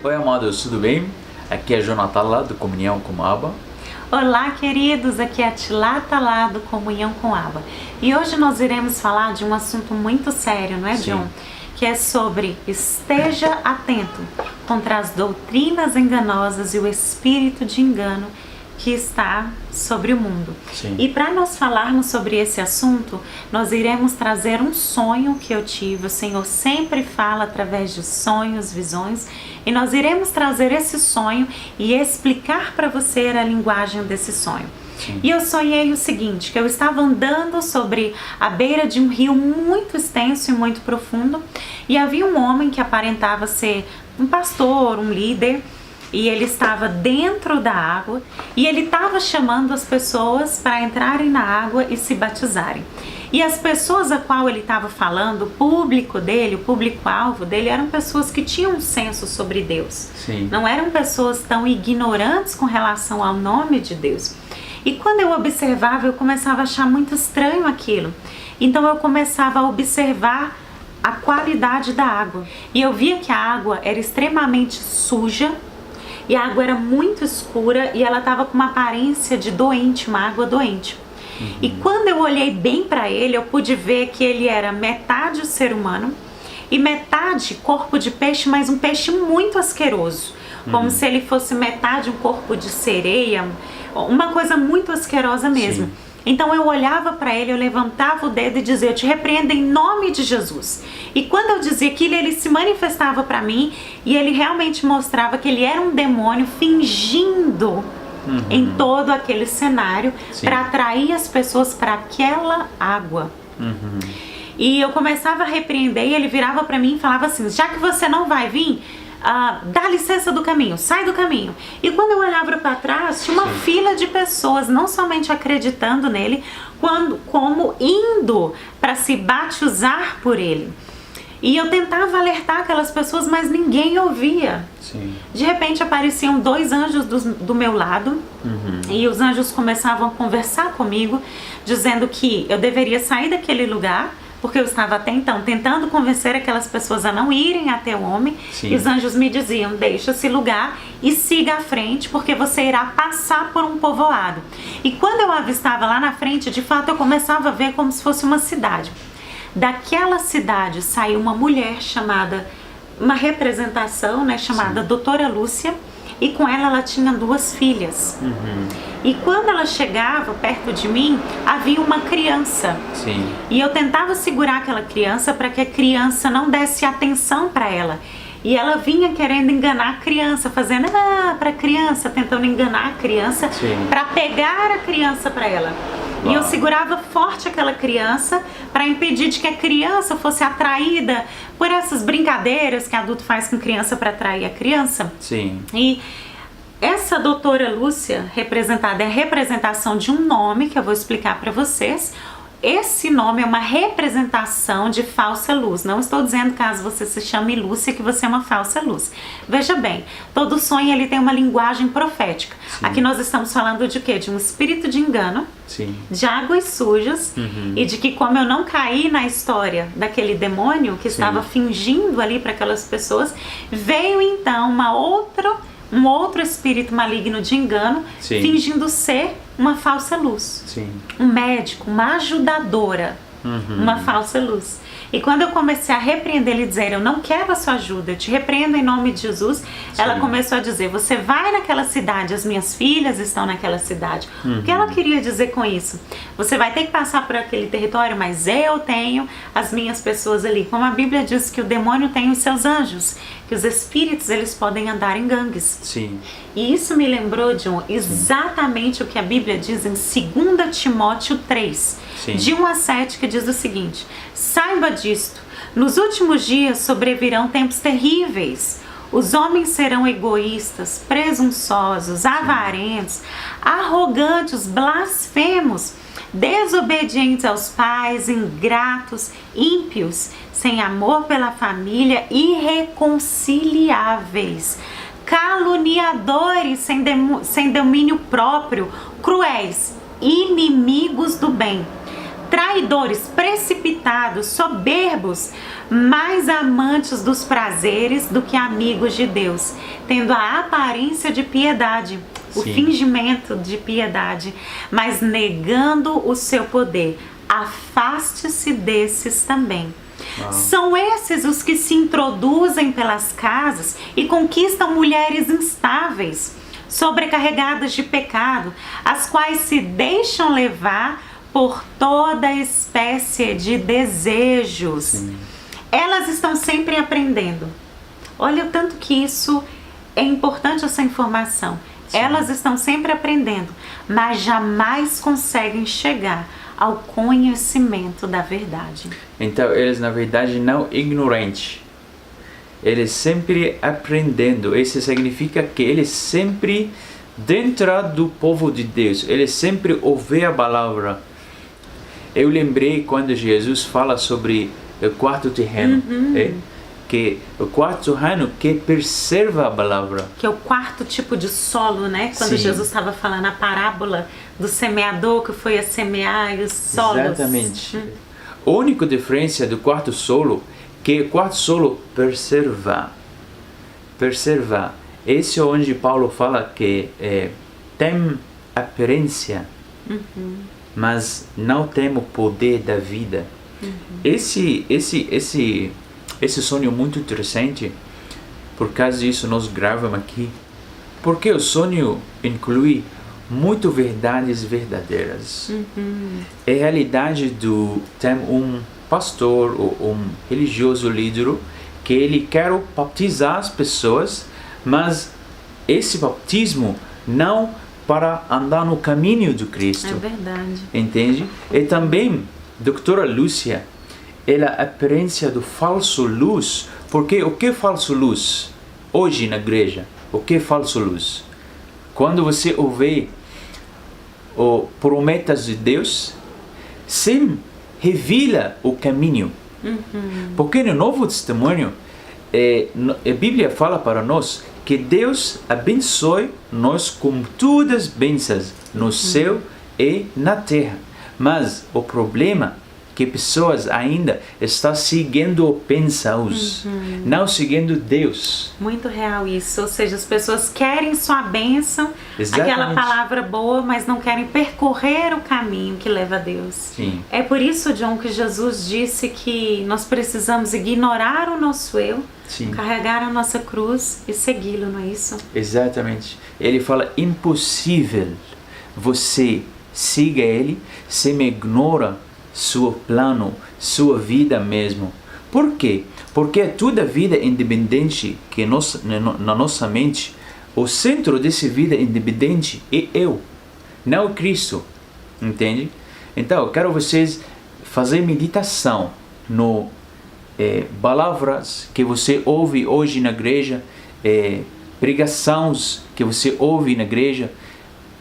Oi, amados, tudo bem? Aqui é Jonathan lá do Comunhão com Abba. Olá, queridos, aqui é a Tilata lá do Comunhão com Abba. E hoje nós iremos falar de um assunto muito sério, não é, Sim. John? Que é sobre esteja atento contra as doutrinas enganosas e o espírito de engano que está sobre o mundo. Sim. E para nós falarmos sobre esse assunto, nós iremos trazer um sonho que eu tive. O Senhor sempre fala através de sonhos, visões, e nós iremos trazer esse sonho e explicar para você a linguagem desse sonho. Sim. E eu sonhei o seguinte, que eu estava andando sobre a beira de um rio muito extenso e muito profundo, e havia um homem que aparentava ser um pastor, um líder, e ele estava dentro da água e ele estava chamando as pessoas para entrarem na água e se batizarem. E as pessoas a qual ele estava falando, o público dele, o público-alvo dele, eram pessoas que tinham um senso sobre Deus. Sim. Não eram pessoas tão ignorantes com relação ao nome de Deus. E quando eu observava, eu começava a achar muito estranho aquilo. Então eu começava a observar a qualidade da água. E eu via que a água era extremamente suja, e a água era muito escura e ela estava com uma aparência de doente, uma água doente. E quando eu olhei bem para ele, eu pude ver que ele era metade ser humano e metade corpo de peixe, mas um peixe muito asqueroso. Como se ele fosse metade um corpo de sereia, uma coisa muito asquerosa mesmo. Sim. Então eu olhava para ele, eu levantava o dedo e dizia: eu te repreendo em nome de Jesus. E quando eu dizia aquilo, ele se manifestava para mim e ele realmente mostrava que ele era um demônio fingindo em todo aquele cenário para atrair as pessoas para aquela água. E eu começava a repreender e ele virava para mim e falava assim: já que você não vai vir, dá licença do caminho, sai do caminho. E quando eu olhava para trás, tinha uma fila de pessoas, não somente acreditando nele, como indo para se batizar por ele. E eu tentava alertar aquelas pessoas, mas ninguém ouvia. Sim. De repente apareciam 2 anjos do meu lado, e os anjos começavam a conversar comigo, dizendo que eu deveria sair daquele lugar, porque eu estava até então tentando convencer aquelas pessoas a não irem até o homem. Sim. E os anjos me diziam: deixa esse lugar e siga à frente, porque você irá passar por um povoado. E quando eu avistava lá na frente, de fato eu começava a ver como se fosse uma cidade. Daquela cidade saiu uma mulher chamada, uma representação, né, chamada Doutora Lúcia, e com ela tinha 2 filhas. E quando ela chegava perto de mim, havia uma criança. Sim. E eu tentava segurar aquela criança para que a criança não desse atenção para ela. E ela vinha querendo enganar a criança, fazendo para a criança, tentando enganar a criança para pegar a criança para ela. E eu segurava forte aquela criança para impedir de que a criança fosse atraída por essas brincadeiras que adulto faz com criança para atrair a criança. Sim. E essa doutora Lúcia, representada, é a representação de um nome que eu vou explicar para vocês. Esse nome é uma representação de falsa luz. Não estou dizendo, caso você se chame Lúcia, que você é uma falsa luz. Veja bem, todo sonho ele tem uma linguagem profética. Sim. Aqui nós estamos falando de quê? De um espírito de engano, Sim. de águas sujas, e de que, como eu não caí na história daquele demônio que estava fingindo ali para aquelas pessoas, veio então um outro espírito maligno de engano, Sim. fingindo ser uma falsa luz. Sim. Um médico, uma ajudadora, uma falsa luz. E quando eu comecei a repreender e dizer: eu não quero a sua ajuda, eu te repreendo em nome de Jesus, ela começou a dizer: você vai naquela cidade, as minhas filhas estão naquela cidade. O que ela queria dizer com isso? Você vai ter que passar por aquele território, mas eu tenho as minhas pessoas ali. Como a Bíblia diz que o demônio tem os seus anjos, que os espíritos eles podem andar em gangues. Sim. E isso me lembrou, John, exatamente o que a Bíblia diz em 2 Timóteo 3, Sim. de 1 a 7, que diz o seguinte: saiba disto, nos últimos dias sobrevirão tempos terríveis. Os homens serão egoístas, presunçosos, avarentos, arrogantes, blasfemos, desobedientes aos pais, ingratos, ímpios, sem amor pela família, irreconciliáveis, caluniadores, sem domínio próprio, cruéis, inimigos do bem, traidores, precipitados, soberbos, mais amantes dos prazeres do que amigos de Deus, tendo a aparência de piedade, o Sim. fingimento de piedade, mas negando o seu poder. Afaste-se desses também. São esses os que se introduzem pelas casas e conquistam mulheres instáveis, sobrecarregadas de pecado, as quais se deixam levar por toda espécie de desejos. Sim. Elas estão sempre aprendendo. Olha o tanto que isso é importante, essa informação. Sim. Elas estão sempre aprendendo, mas jamais conseguem chegar ao conhecimento da verdade. Então, eles na verdade não ignorantes. Eles sempre aprendendo. Isso significa que eles sempre dentro do povo de Deus. Eles sempre ouvem a palavra. Eu lembrei quando Jesus fala sobre o quarto terreno. Que o quarto terreno que preserva a palavra. Que é o quarto tipo de solo, né? Quando Sim. Jesus estava falando a parábola do semeador que foi a semear e os solos. Exatamente. A única diferença do quarto solo que o quarto solo preserva. Esse é onde Paulo fala que tem aparência, mas não tem o poder da vida. Esse sonho é muito interessante. Por causa disso nós gravamos aqui, porque o sonho inclui muito verdades verdadeiras. É a realidade tem um pastor ou um religioso líder que ele quer batizar as pessoas, mas esse batismo não para andar no caminho de Cristo. É verdade. Entende? E também, doutora Lúcia, ela é a aparência do falso luz, porque o que é falso luz? Hoje na igreja, o que é falso luz? Quando você ouve o promessas de Deus, sem revela o caminho. Porque no Novo Testamento, a Bíblia fala para nós que Deus abençoe nós com todas as bênçãos no céu e na terra. Mas o problema é que pessoas ainda estão seguindo pensões, não seguindo Deus. Muito real isso, ou seja, as pessoas querem sua bênção, Exatamente. aquela palavra boa, mas não querem percorrer o caminho que leva a Deus. Sim. É por isso, John, que Jesus disse que nós precisamos ignorar o nosso eu, Sim. carregar a nossa cruz e segui-lo, não é isso? Exatamente. Ele fala, impossível você siga ele se me ignora seu plano, sua vida mesmo. Por quê? Porque toda vida independente que na nossa mente, o centro dessa vida independente é eu, não Cristo. Entende? Então, eu quero vocês fazer meditação no palavras que você ouve hoje na igreja, pregações que você ouve na igreja,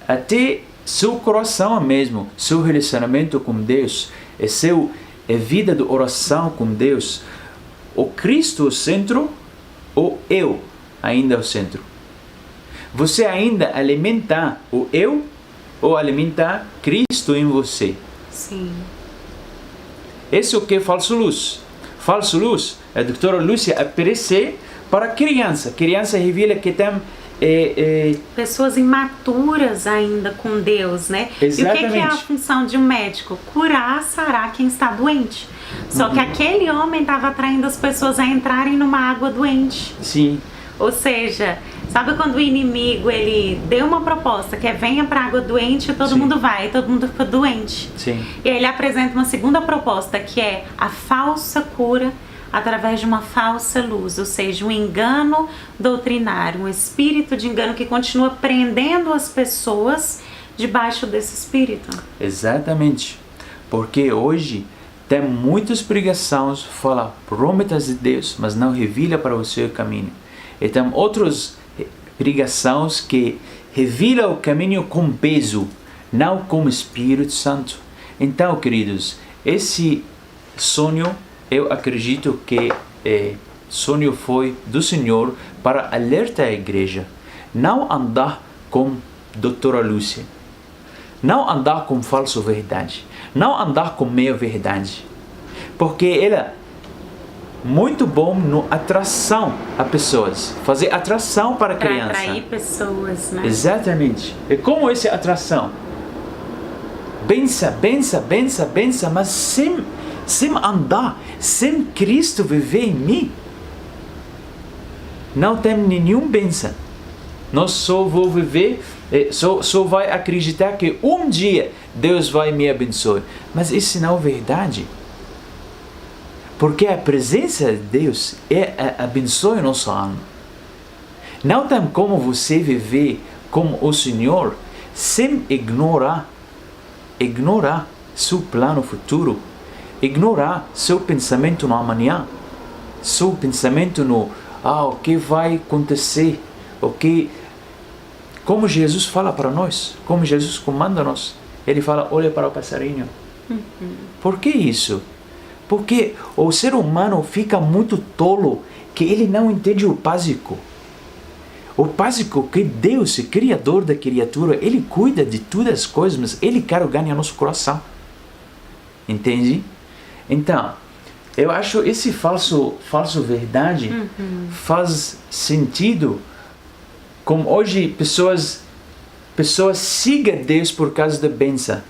até seu coração mesmo, seu relacionamento com Deus, vida de oração com Deus. O Cristo é o centro, ou eu ainda é o centro? Você ainda alimenta o eu ou alimenta Cristo em você? Sim. Esse é o que é falso luz. Falso luz, a doutora Lúcia aparece para criança. Criança revela que tem pessoas imaturas ainda com Deus, né? Exatamente. E o que é a função de um médico? Curar, sarar quem está doente. Só que aquele homem estava atraindo as pessoas a entrarem numa água doente. Sim. Ou seja, sabe quando o inimigo ele deu uma proposta que é venha para água doente e todo Sim. mundo vai, e todo mundo fica doente. Sim. E aí ele apresenta uma segunda proposta que é a falsa cura através de uma falsa luz, ou seja, um engano doutrinário, um espírito de engano que continua prendendo as pessoas debaixo desse espírito. Exatamente. Porque hoje tem muitas pregações que falam promessas de Deus, mas não revela para você o caminho. E tem outras pregações que revelam o caminho com peso, não com o Espírito Santo. Então, queridos, esse sonho, eu acredito que sonho foi do Senhor para alertar a igreja. Não andar com doutora Lúcia. Não andar com falsa verdade. Não andar com meia verdade. Porque ele é muito bom no atração a pessoas. Fazer atração para criança. Para atrair pessoas, né? Exatamente. E como essa atração? Bença, mas sem andar, sem Cristo viver em mim, não tem nenhum benção. Nós só vou viver, só vai acreditar que um dia Deus vai me abençoar. Mas isso não é verdade. Porque a presença de Deus abençoa a nossa alma. Não tem como você viver como o Senhor sem ignorar seu plano futuro, ignorar seu pensamento no amanhã, seu pensamento no o que vai acontecer, como Jesus fala para nós, como Jesus comanda nós. Ele fala, olha para o passarinho. Por que isso? Porque o ser humano fica muito tolo, que ele não entende o básico. O básico que Deus, o Criador da criatura, Ele cuida de todas as coisas, mas Ele quer ganhar nosso coração. Entende? Então, eu acho esse falso verdade faz sentido, como hoje pessoas sigam Deus por causa da bênção.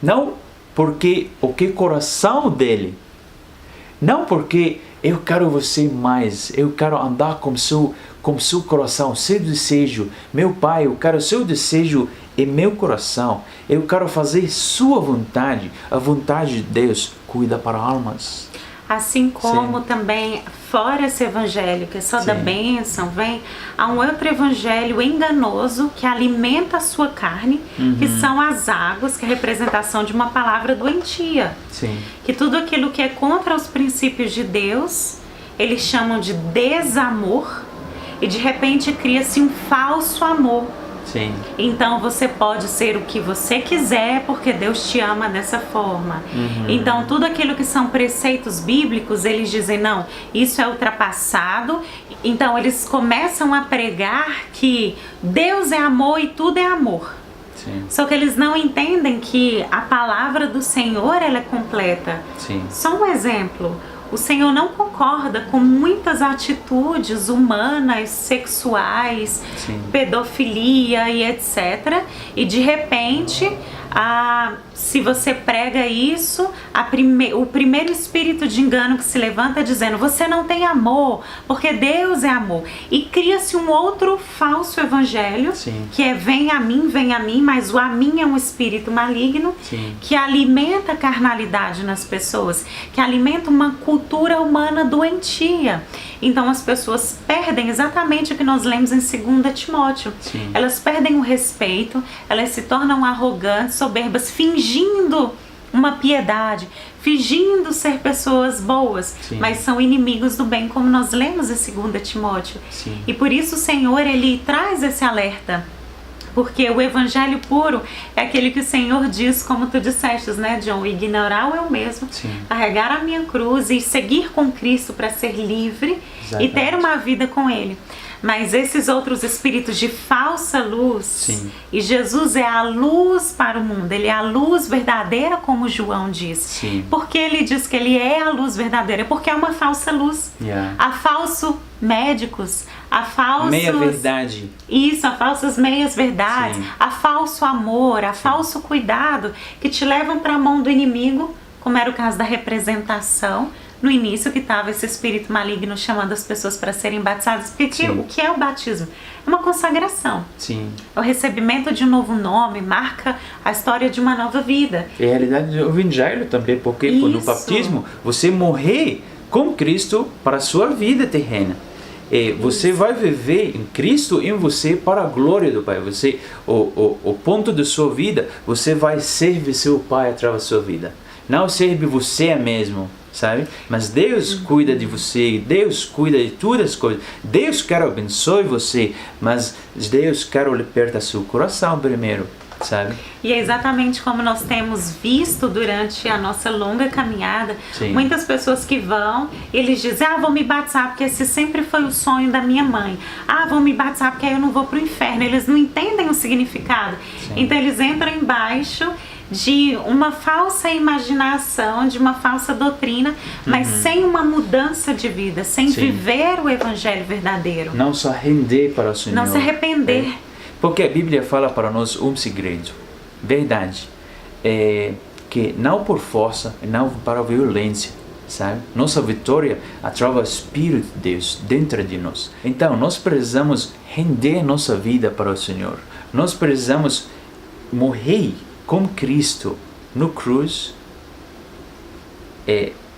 Não porque o que coração dele. Não porque eu quero você mais, eu quero andar com seu coração, seu desejo. Meu Pai, eu quero seu desejo em meu coração. Eu quero fazer sua vontade. A vontade de Deus cuida para almas. Assim como Sim. também, fora esse evangelho que é só Sim. da bênção, há um outro evangelho enganoso que alimenta a sua carne, que são as águas, que é a representação de uma palavra doentia. Sim. Que tudo aquilo que é contra os princípios de Deus, eles chamam de desamor, e de repente cria-se um falso amor. Sim. Então você pode ser o que você quiser porque Deus te ama dessa forma. Então tudo aquilo que são preceitos bíblicos, eles dizem não, isso é ultrapassado. Então eles começam a pregar que Deus é amor e tudo é amor. Sim. Só que eles não entendem que a palavra do Senhor, ela é completa. Sim. Só um exemplo. O Senhor não concorda com muitas atitudes humanas, sexuais, Sim. pedofilia e etc. E de repente, se você prega isso, o primeiro espírito de engano que se levanta dizendo você não tem amor, porque Deus é amor. E cria-se um outro falso evangelho, Sim. que é vem a mim, mas o a mim é um espírito maligno, Sim. que alimenta a carnalidade nas pessoas, que alimenta uma cultura humana doentia. Então as pessoas perdem exatamente o que nós lemos em 2 Timóteo. Sim. Elas perdem o respeito, elas se tornam arrogantes, soberbas, fingindo uma piedade, fingindo ser pessoas boas, Sim. mas são inimigos do bem, como nós lemos em 2 Timóteo. Sim. E por isso o Senhor, Ele traz esse alerta. Porque o evangelho puro é aquele que o Senhor diz, como tu disseste, né, John? Ignorar o eu mesmo, Sim. carregar a minha cruz e seguir com Cristo para ser livre Exatamente. e ter uma vida com Ele. Mas esses outros espíritos de falsa luz, Sim. e Jesus é a luz para o mundo, Ele é a luz verdadeira, como João diz. Sim. Por que Ele diz que Ele é a luz verdadeira? Porque é uma falsa luz. Yeah. Há falsos médicos, há falsos... Meia verdade. Isso, há falsas meias verdades, Sim. há falso amor, há falso cuidado que te levam para a mão do inimigo, como era o caso da representação, no início que estava esse espírito maligno chamando as pessoas para serem batizadas. Porque Sim. o que é o batismo? É uma consagração. Sim. É o recebimento de um novo nome, marca a história de uma nova vida. É a realidade do evangelho também, porque no Isso. batismo você morrer com Cristo para a sua vida terrena. E você vai viver em Cristo em você para a glória do Pai. Você, o ponto da sua vida, você vai servir seu Pai através da sua vida. Não serve você mesmo, sabe? Mas Deus cuida de você, Deus cuida de todas as coisas. Deus quer abençoar você, mas Deus quer libertar seu coração primeiro. sabe? E é exatamente como nós temos visto durante a nossa longa caminhada. Sim. Muitas pessoas que vão, eles dizem, vou me batizar porque esse sempre foi o sonho da minha mãe. Vou me batizar porque aí eu não vou pro inferno. Eles não entendem o significado. Sim. Então eles entram embaixo de uma falsa imaginação, de uma falsa doutrina, mas sem uma mudança de vida, sem Sim. viver o evangelho verdadeiro. Não se render para o Senhor. Não se arrepender. É. Porque a Bíblia fala para nós um segredo, verdade, que não por força, não para violência, sabe? Nossa vitória através do Espírito de Deus dentro de nós. Então, nós precisamos render nossa vida para o Senhor. Nós precisamos morrer com Cristo no cruz.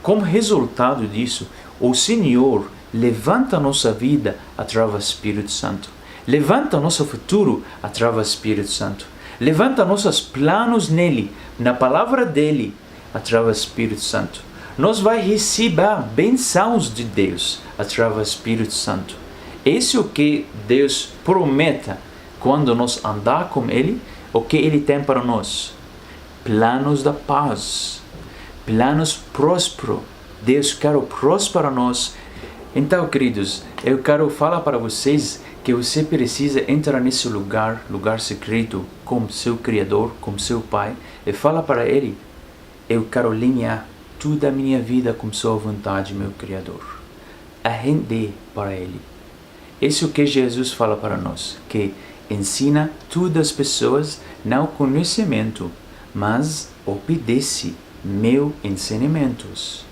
Como resultado disso, o Senhor levanta nossa vida através do Espírito Santo. Levanta nosso futuro através do Espírito Santo. Levanta nossos planos nele, na palavra dele, através do Espírito Santo. Nós vamos receber bênçãos de Deus através do Espírito Santo. Esse é o que Deus promete quando nós andar com Ele, o que Ele tem para nós. Planos da paz, planos prósperos. Deus quer prosperar nós. Então, queridos, eu quero falar para vocês que você precisa entrar nesse lugar secreto com seu Criador, com seu Pai, e fala para Ele, eu quero alinhar toda a minha vida com sua vontade, meu Criador. A render para Ele. Isso é o que Jesus fala para nós, que ensina todas as pessoas, não conhecimento, mas obedece meus ensinamentos.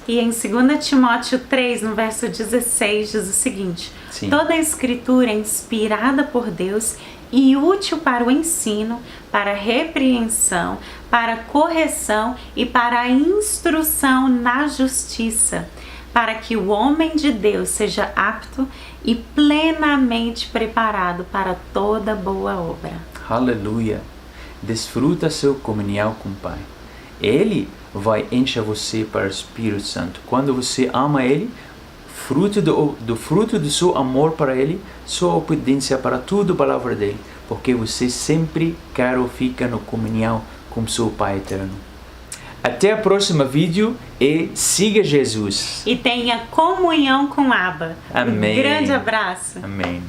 E em 2 Timóteo 3, no verso 16, diz o seguinte: Sim. Toda a escritura é inspirada por Deus e útil para o ensino, para a repreensão, para a correção e para a instrução na justiça, para que o homem de Deus seja apto e plenamente preparado para toda boa obra. Aleluia! Desfruta sua comunhão com o Pai. Ele vai encher você para o Espírito Santo. Quando você ama Ele, fruto do seu amor para Ele, sua obediência para tudo a palavra dele, porque você sempre quer ficar na comunhão com seu Pai eterno. Até o próximo vídeo e siga Jesus. E tenha comunhão com Abba. Amém. Um grande abraço. Amém.